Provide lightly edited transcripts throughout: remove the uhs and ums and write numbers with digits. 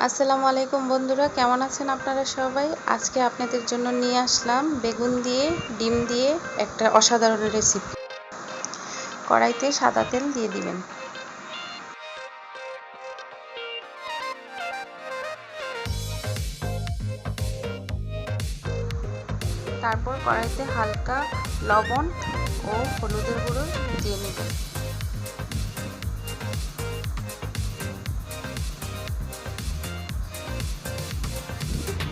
আসসালামু আলাইকুম বন্ধুরা, কেমন আছেন আপনারা সবাই? আজকে আপনাদের জন্য নিয়ে আসলাম বেগুন দিয়ে ডিম দিয়ে একটা অসাধারণ রেসিপি। কড়াইতে সাদা তেল দিয়ে দিবেন। তারপর কড়াইতে হালকা লবণ ও হলুদের গুঁড়ো দিয়ে নেবেন।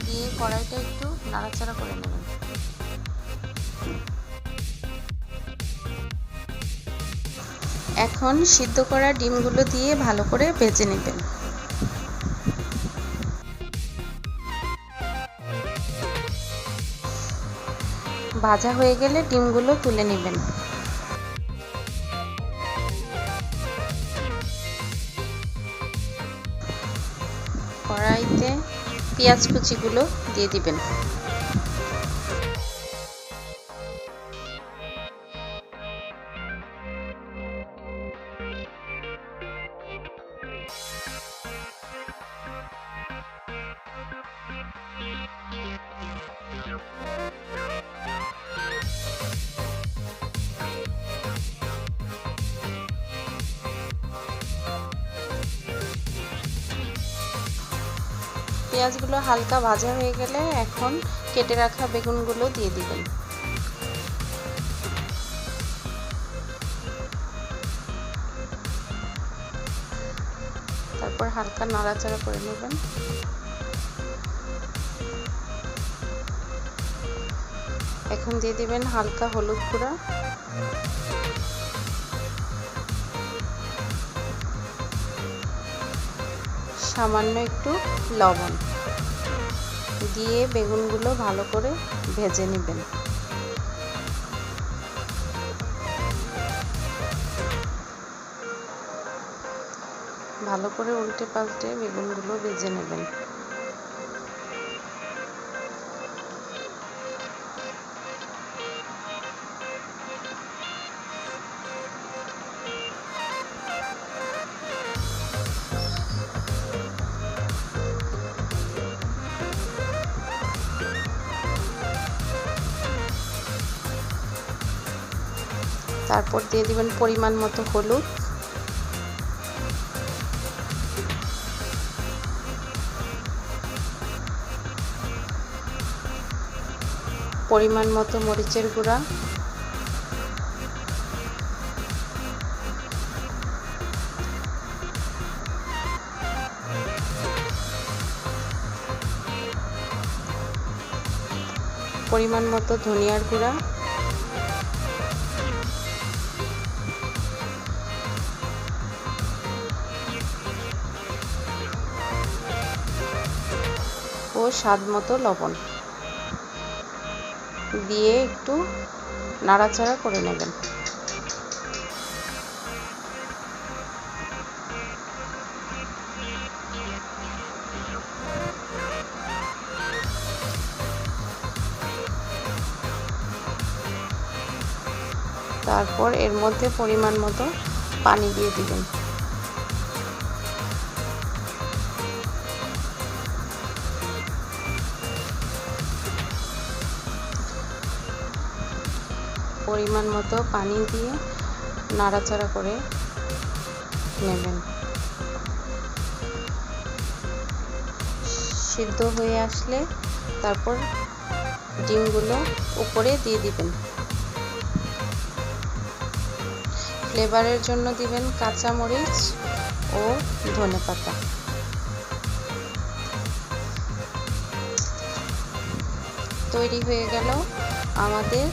দিয়ে কড়াইটা একটু নাড়াচাড়া করে নেবেন। এখন সিদ্ধ করা ডিমগুলো দিয়ে ভালো করে ভেজে নেবেন। ভাজা হয়ে গেলে ডিমগুলো তুলে নেবেন। কড়াইতে পেঁয়াজ কুচিগুলো দিয়ে দিবেন। পেঁয়াজগুলো হালকা ভাজা হয়ে গেলে এখন কেটে রাখা বেগুনগুলো দিয়ে দিবেন। তারপর হালকা নাড়াচাড়া করে নেবেন। এখন দিয়ে দিবেন হালকা হলুদ গুঁড়া, সামান্য একটু লবণ দিয়ে বেগুনগুলো ভালো করে ভেজে নেবেন। ভালো করে উল্টে পাল্টে বেগুনগুলো ভেজে নেবেন। তারপর দিয়ে দিবেন পরিমাণ মতো হলুদ, পরিমাণ মতো মরিচের গুঁড়া, পরিমাণ মতো ধনিয়ার গুঁড়া, ও স্বাদ মতো লবণ দিয়ে একটু নাড়াচাড়া করে নেবেন। তারপর এর মধ্যে পরিমাণ মতো পানি দিয়ে দিবেন। পরিমাণ মতো পানি দিয়ে নাড়াচাড়া করে নেবেন। সিদ্ধ হয়ে আসলে তারপর ডিমগুলো উপরে দিয়ে দিবেন। ফ্লেভারের জন্য দিবেন কাঁচামরিচ ও ধনেপাতা। তৈরি হয়ে গেল আমাদের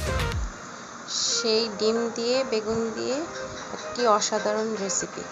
সেই ডিম দিয়ে বেগুন দিয়ে একটি অসাধারণ রেসিপি।